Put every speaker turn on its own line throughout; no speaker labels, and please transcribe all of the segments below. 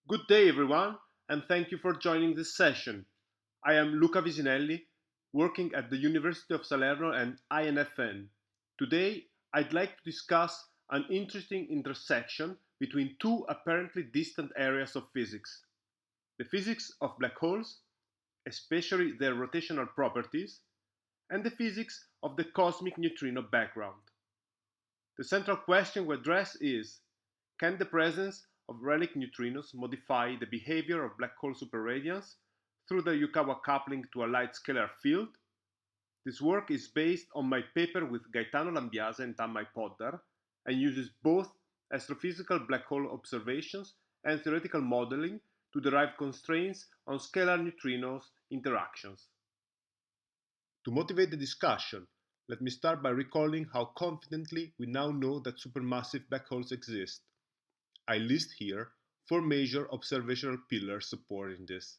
Good day, everyone, and thank you for joining this session. I am Luca Visinelli, working at the University of Salerno and INFN. Today, I'd like to discuss an interesting intersection between two apparently distant areas of physics: the physics of black holes, especially their rotational properties, and the physics of the cosmic neutrino background. The central question we address is: can the presence of relic neutrinos modify the behavior of black hole superradiance through the Yukawa coupling to a light scalar field? This work is based on my paper with Gaetano Lambiase and Tammai Poddar and uses both astrophysical black hole observations and theoretical modeling to derive constraints on scalar neutrinos interactions. To motivate the discussion, let me start by recalling how confidently we now know that supermassive black holes exist. I list here four major observational pillars supporting this.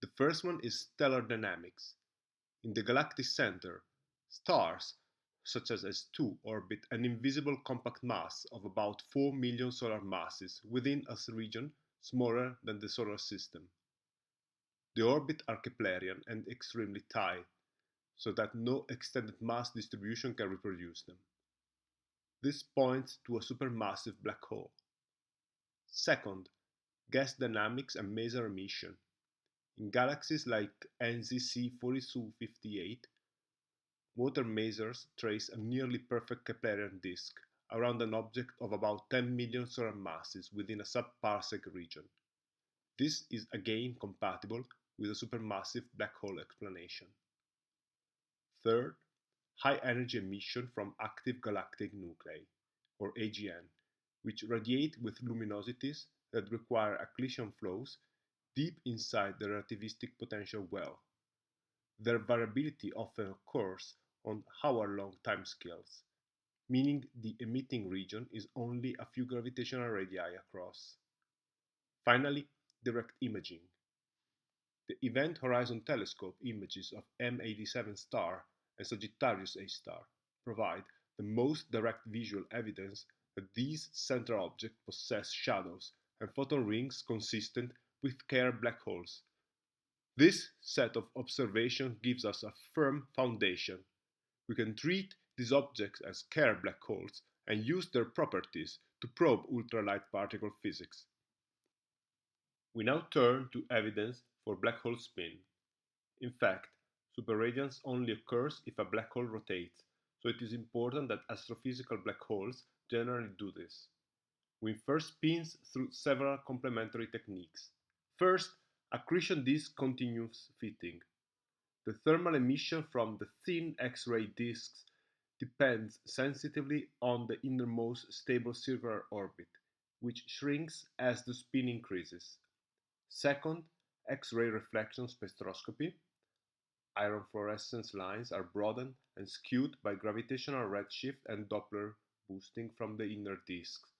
The first one is stellar dynamics. In the galactic center, stars, such as S2, orbit an invisible compact mass of about 4 million solar masses within a region smaller than the solar system. The orbits are Keplerian and extremely tight, so that no extended mass distribution can reproduce them. This points to a supermassive black hole. Second, gas dynamics and maser emission. In galaxies like NZC 4258, water masers trace a nearly perfect Keplerian disk around an object of about 10 million solar masses within a sub-parsec region. This is again compatible with a supermassive black hole explanation. Third, high energy emission from active galactic nuclei, or AGN, which radiate with luminosities that require accretion flows deep inside the relativistic potential well. Their variability often occurs on hour-long timescales, meaning the emitting region is only a few gravitational radii across. Finally, direct imaging. The Event Horizon Telescope images of M87 star and Sagittarius A star provide the most direct visual evidence that these central objects possess shadows and photon rings consistent with Kerr black holes. This set of observations gives us a firm foundation. We can treat these objects as Kerr black holes and use their properties to probe ultralight particle physics. We now turn to evidence for black hole spin. In fact, superradiance only occurs if a black hole rotates, so it is important that astrophysical black holes generally do this. We infer spins through several complementary techniques. First, accretion disk continuous fitting. The thermal emission from the thin X-ray disks depends sensitively on the innermost stable circular orbit, which shrinks as the spin increases. Second, X-ray reflection spectroscopy. Iron fluorescence lines are broadened and skewed by gravitational redshift and Doppler boosting from the inner disks.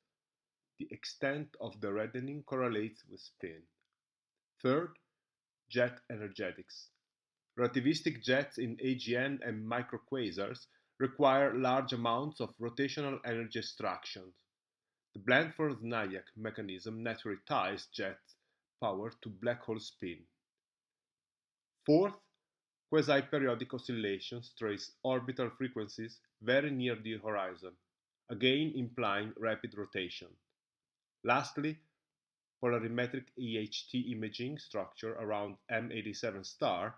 The extent of the reddening correlates with spin. Third, jet energetics. Relativistic jets in AGN and microquasars require large amounts of rotational energy extraction. The Blandford-Nayak mechanism naturally ties jet power to black hole spin. Fourth, quasi-periodic oscillations trace orbital frequencies very near the horizon, again implying rapid rotation. Lastly, polarimetric EHT imaging structure around M87 star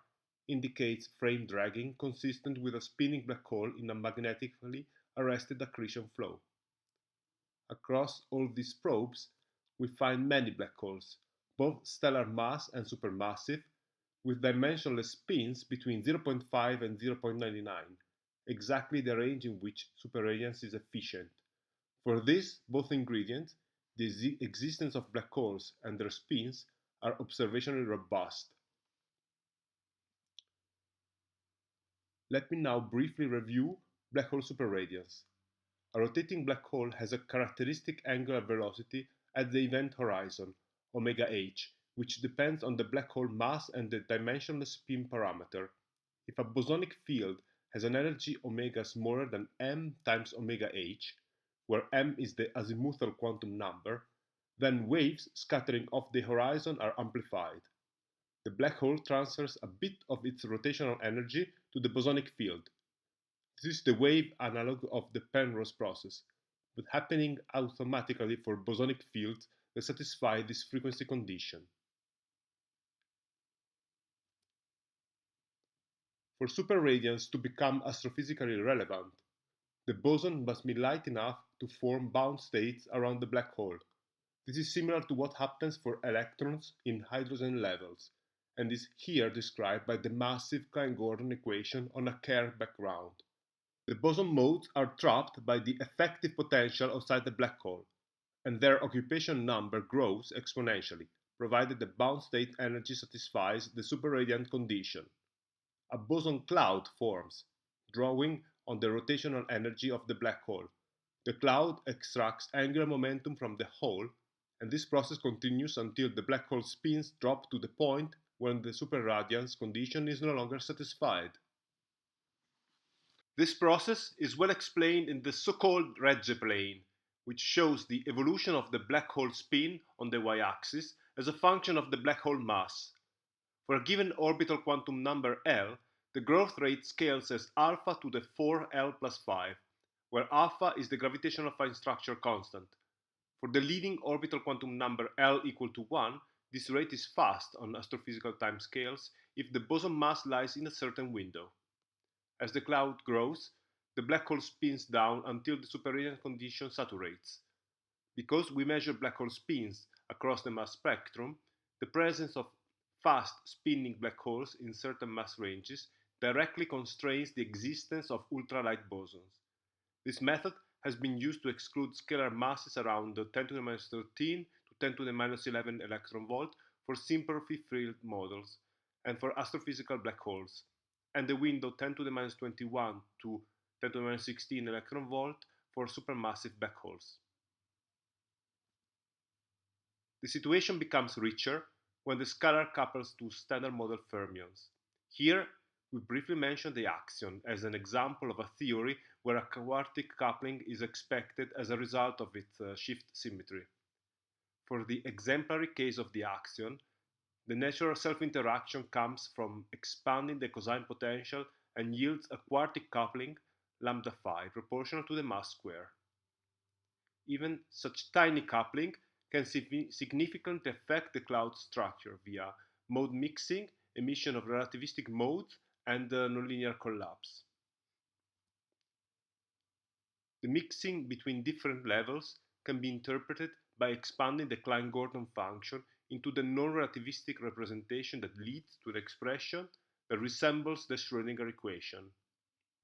indicates frame dragging consistent with a spinning black hole in a magnetically arrested accretion flow. Across all these probes, we find many black holes, both stellar mass and supermassive, with dimensionless spins between 0.5 and 0.99, exactly the range in which superradiance is efficient. For this, both ingredients, the existence of black holes and their spins, are observationally robust. Let me now briefly review black hole superradiance. A rotating black hole has a characteristic angular velocity at the event horizon, omega h, which depends on the black hole mass and the dimensionless spin parameter. If a bosonic field has an energy omega smaller than m times omega h, where m is the azimuthal quantum number, Then waves scattering off the horizon are amplified. The black hole transfers a bit of its rotational energy to the bosonic field. This is the wave analog of the Penrose process, but happening automatically for bosonic fields that satisfy this frequency condition. For superradiance to become astrophysically relevant, the boson must be light enough to form bound states around the black hole. This is similar to what happens for electrons in hydrogen levels, and is here described by the massive Klein-Gordon equation on a Kerr background. The boson modes are trapped by the effective potential outside the black hole, and their occupation number grows exponentially, provided the bound state energy satisfies the superradiant condition. A boson cloud forms, drawing on the rotational energy of the black hole. The cloud extracts angular momentum from the hole, and this process continues until the black hole spins drop to the point when the superradiance condition is no longer satisfied. This process is well explained in the so-called Regge plane, which shows the evolution of the black hole spin on the y-axis as a function of the black hole mass. For a given orbital quantum number L, the growth rate scales as alpha to the 4L plus 5, where alpha is the gravitational fine structure constant. For the leading orbital quantum number L equal to 1, this rate is fast on astrophysical timescales if the boson mass lies in a certain window. As the cloud grows, the black hole spins down until the superradiant condition saturates. Because we measure black hole spins across the mass spectrum, the presence of fast spinning black holes in certain mass ranges directly constrains the existence of ultralight bosons. This method has been used to exclude scalar masses around 10 to the minus 13 to 10 to the minus 11 electron volt for simple free field models and for astrophysical black holes, and the window 10 to the minus 21 to 10 to the minus 16 electron volt for supermassive black holes. The situation becomes richer when the scalar couples to standard model fermions. Here, we briefly mention the axion as an example of a theory where a quartic coupling is expected as a result of its shift symmetry. For the exemplary case of the axion, the natural self-interaction comes from expanding the cosine potential and yields a quartic coupling lambda phi proportional to the mass square. Even such tiny coupling can significantly affect the cloud structure via mode mixing, emission of relativistic modes, and nonlinear collapse. The mixing between different levels can be interpreted by expanding the Klein-Gordon function into the non-relativistic representation that leads to an expression that resembles the Schrödinger equation.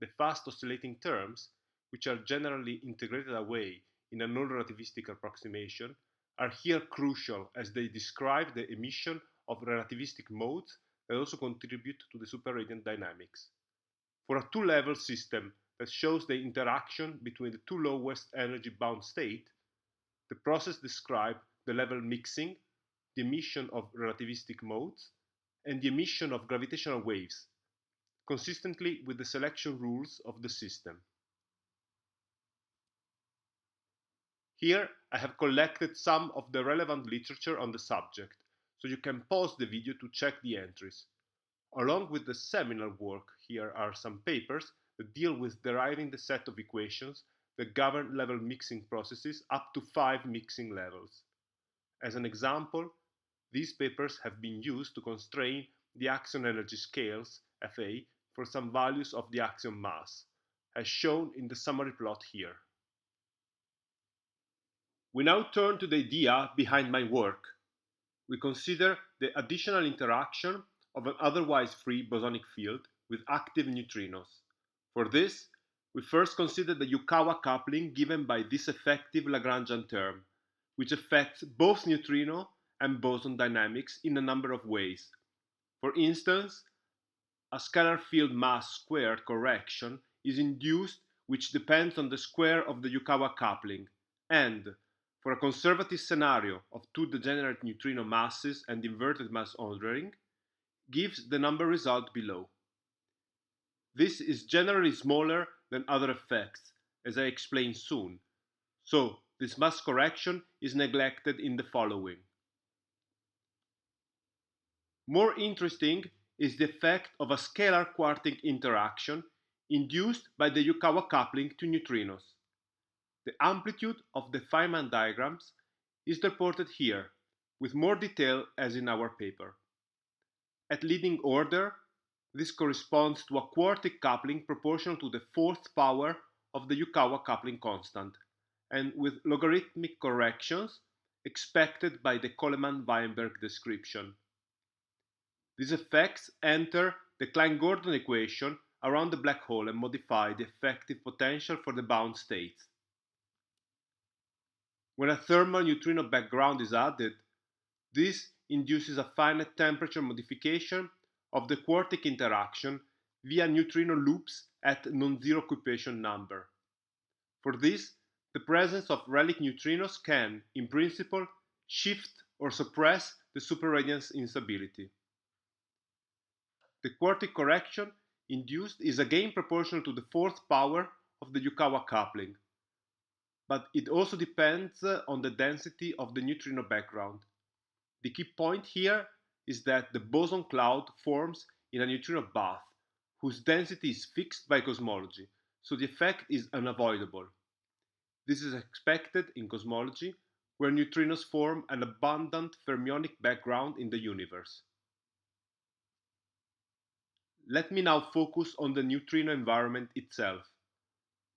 The fast oscillating terms, which are generally integrated away in a non-relativistic approximation, are here crucial as they describe the emission of relativistic modes that also contribute to the superradiant dynamics. For a two-level system that shows the interaction between the two lowest energy bound states, the process describes the level mixing, the emission of relativistic modes, and the emission of gravitational waves, consistently with the selection rules of the system. Here I have collected some of the relevant literature on the subject, so you can pause the video to check the entries. Along with the seminal work, here are some papers that deal with deriving the set of equations that govern level mixing processes up to 5 mixing levels. As an example, these papers have been used to constrain the axion energy scales, Fa, for some values of the axion mass, as shown in the summary plot here. We now turn to the idea behind my work. We consider the additional interaction of an otherwise free bosonic field with active neutrinos. For this, we first consider the Yukawa coupling given by this effective Lagrangian term, which affects both neutrino and boson dynamics in a number of ways. For instance, a scalar field mass squared correction is induced which depends on the square of the Yukawa coupling, and for a conservative scenario of two degenerate neutrino masses and inverted mass ordering, gives the number result below. This is generally smaller than other effects, as I explain soon, so this mass correction is neglected in the following. More interesting is the effect of a scalar quartic interaction induced by the Yukawa coupling to neutrinos. The amplitude of the Feynman diagrams is reported here, with more detail as in our paper. At leading order, this corresponds to a quartic coupling proportional to the fourth power of the Yukawa coupling constant, and with logarithmic corrections expected by the Coleman-Weinberg description. These effects enter the Klein-Gordon equation around the black hole and modify the effective potential for the bound states. When a thermal neutrino background is added, this induces a finite temperature modification of the quartic interaction via neutrino loops at non-zero occupation number. For this, the presence of relic neutrinos can, in principle, shift or suppress the superradiance instability. The quartic correction induced is again proportional to the fourth power of the Yukawa coupling, but it also depends on the density of the neutrino background. The key point here is that the boson cloud forms in a neutrino bath, whose density is fixed by cosmology, so the effect is unavoidable. This is expected in cosmology, where neutrinos form an abundant fermionic background in the universe. Let me now focus on the neutrino environment itself.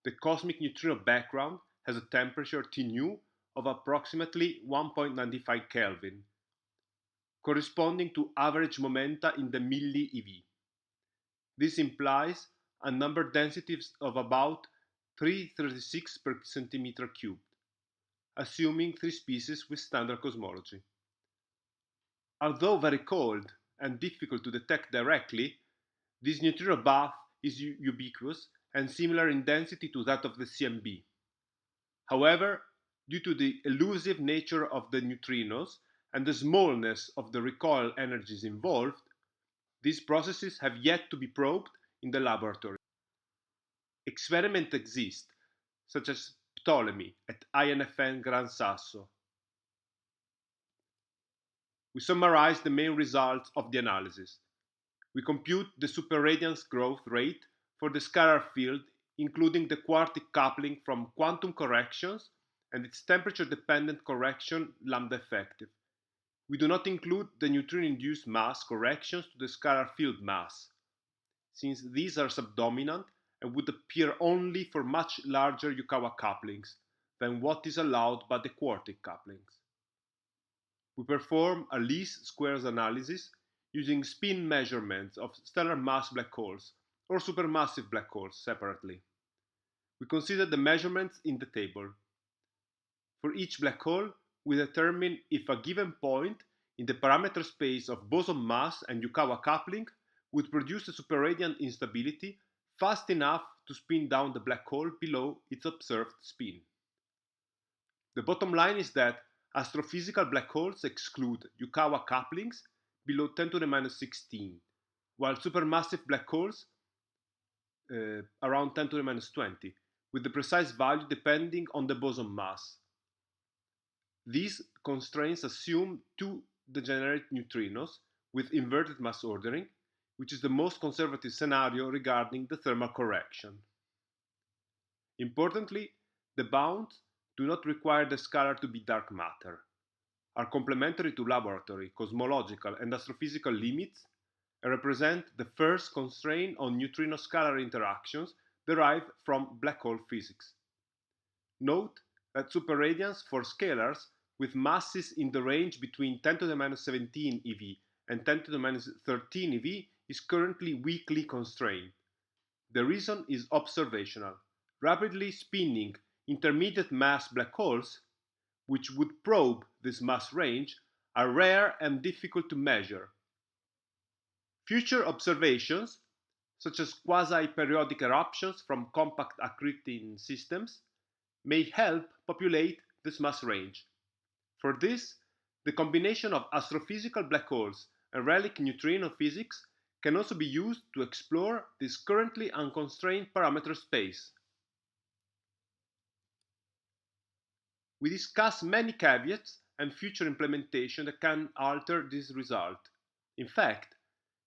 The cosmic neutrino background has a temperature Tν of approximately 1.95 Kelvin, corresponding to average momenta in the milli-eV. This implies a number densities of about 336 per centimeter cubed, assuming 3 species with standard cosmology. Although very cold and difficult to detect directly, this neutrino bath is ubiquitous and similar in density to that of the CMB. However, due to the elusive nature of the neutrinos and the smallness of the recoil energies involved, these processes have yet to be probed in the laboratory. Experiments exist, such as Ptolemy at INFN Gran Sasso. We summarize the main results of the analysis. We compute the superradiance growth rate for the scalar field, including the quartic coupling from quantum corrections and its temperature-dependent correction lambda effective. We do not include the neutrino-induced mass corrections to the scalar field mass, since these are subdominant and would appear only for much larger Yukawa couplings than what is allowed by the quartic couplings. We perform a least squares analysis using spin measurements of stellar mass black holes or supermassive black holes separately. We consider the measurements in the table. For each black hole, we determine if a given point in the parameter space of boson mass and Yukawa coupling would produce a superradiant instability fast enough to spin down the black hole below its observed spin. The bottom line is that astrophysical black holes exclude Yukawa couplings below 10 to the minus 16, while supermassive black holes around 10 to the minus 20, with the precise value depending on the boson mass. These constraints assume 2 degenerate neutrinos with inverted mass ordering, which is the most conservative scenario regarding the thermal correction. Importantly, the bounds do not require the scalar to be dark matter, are complementary to laboratory, cosmological, and astrophysical limits, and represent the first constraint on neutrino-scalar interactions derived from black hole physics. Note that superradiance for scalars with masses in the range between 10 to the minus 17 eV and 10 to the minus 13 eV is currently weakly constrained. The reason is observational. Rapidly spinning intermediate mass black holes, which would probe this mass range, are rare and difficult to measure. Future observations, such as quasi-periodic eruptions from compact accreting systems, may help populate this mass range. For this, the combination of astrophysical black holes and relic neutrino physics can also be used to explore this currently unconstrained parameter space. We discuss many caveats and future implementation that can alter this result. In fact,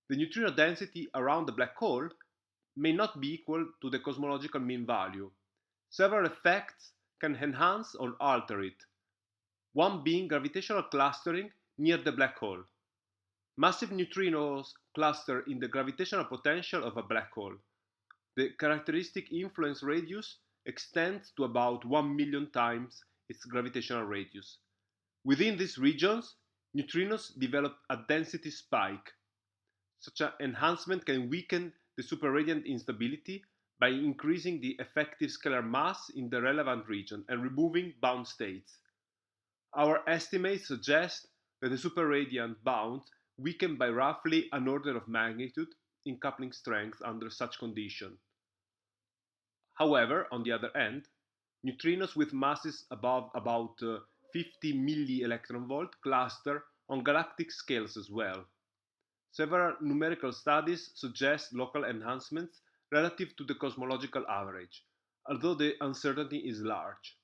the neutrino density around the black hole may not be equal to the cosmological mean value. Several effects can enhance or alter it, one being gravitational clustering near the black hole. Massive neutrinos cluster in the gravitational potential of a black hole. The characteristic influence radius extends to about 1 million times its gravitational radius. Within these regions, neutrinos develop a density spike. Such an enhancement can weaken the superradiant instability by increasing the effective scalar mass in the relevant region and removing bound states. Our estimates suggest that the superradiant bounds weaken by roughly an order of magnitude in coupling strength under such condition. However, on the other hand, neutrinos with masses above about 50 milli-electron-volt cluster on galactic scales as well. Several numerical studies suggest local enhancements relative to the cosmological average, although the uncertainty is large.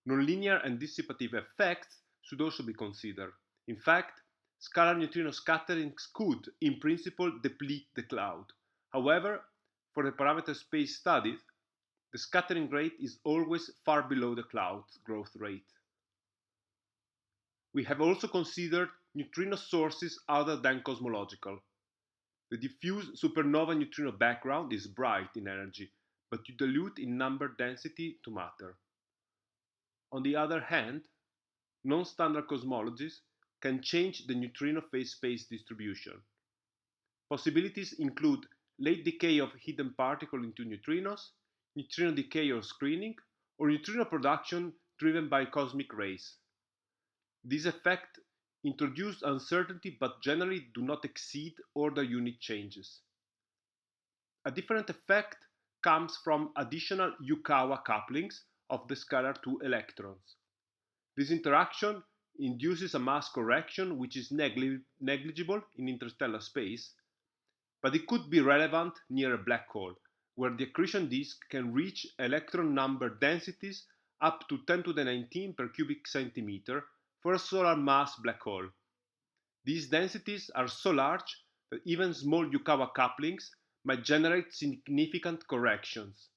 Nonlinear and dissipative effects should also be considered. In fact, scalar neutrino scatterings could, in principle, deplete the cloud. However, for the parameter space studies, the scattering rate is always far below the cloud's growth rate. We have also considered neutrino sources other than cosmological. The diffuse supernova neutrino background is bright in energy, but dilute in number density to matter. On the other hand, non-standard cosmologies can change the neutrino phase space distribution. Possibilities include late decay of hidden particles into neutrinos, neutrino decay or screening, or neutrino production driven by cosmic rays. These effects introduce uncertainty but generally do not exceed order unit changes. A different effect comes from additional Yukawa couplings of the scalar two electrons. This interaction induces a mass correction which is negligible in interstellar space, but it could be relevant near a black hole, where the accretion disk can reach electron number densities up to 10 to the 19 per cubic centimeter for a solar mass black hole. These densities are so large that even small Yukawa couplings might generate significant corrections.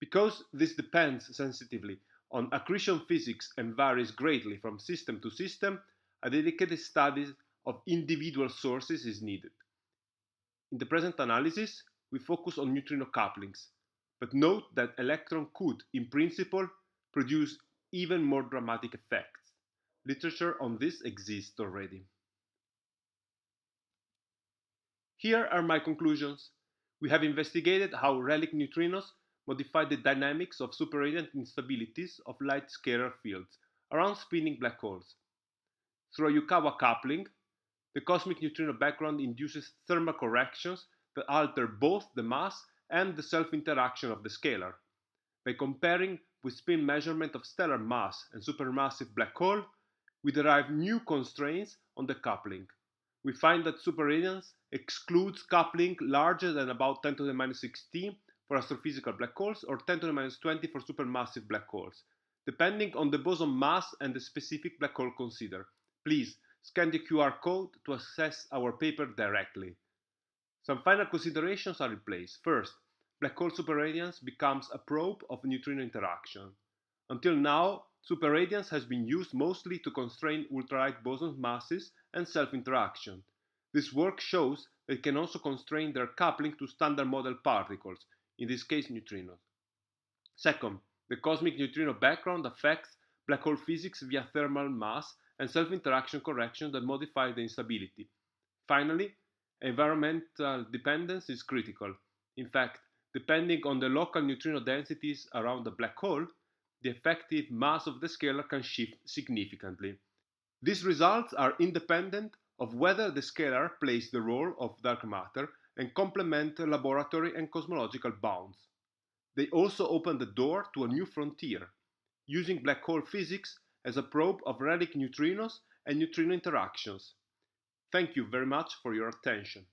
Because this depends sensitively on accretion physics and varies greatly from system to system, a dedicated study of individual sources is needed. In the present analysis, we focus on neutrino couplings, but note that electron could, in principle, produce even more dramatic effects. Literature on this exists already. Here are my conclusions. We have investigated how relic neutrinos modify the dynamics of superradiant instabilities of light scalar fields around spinning black holes. Through a Yukawa coupling, the cosmic neutrino background induces thermal corrections that alter both the mass and the self-interaction of the scalar. By comparing with spin measurement of stellar mass and supermassive black hole, we derive new constraints on the coupling. We find that superradiance excludes coupling larger than about 10 to the minus 16 for astrophysical black holes or 10 to the minus 20 for supermassive black holes, depending on the boson mass and the specific black hole considered. Please scan the QR code to access our paper directly. Some final considerations are in place. First, black hole superradiance becomes a probe of neutrino interaction. Until now, superradiance has been used mostly to constrain ultralight boson masses and self-interaction. This work shows that it can also constrain their coupling to standard model particles, in this case neutrinos. Second, the cosmic neutrino background affects black hole physics via thermal mass and self-interaction correction that modify the instability. Finally, environmental dependence is critical. In fact, depending on the local neutrino densities around the black hole, the effective mass of the scalar can shift significantly. These results are independent of whether the scalar plays the role of dark matter and complement laboratory and cosmological bounds. They also open the door to a new frontier, using black hole physics as a probe of relic neutrinos and neutrino interactions. Thank you very much for your attention.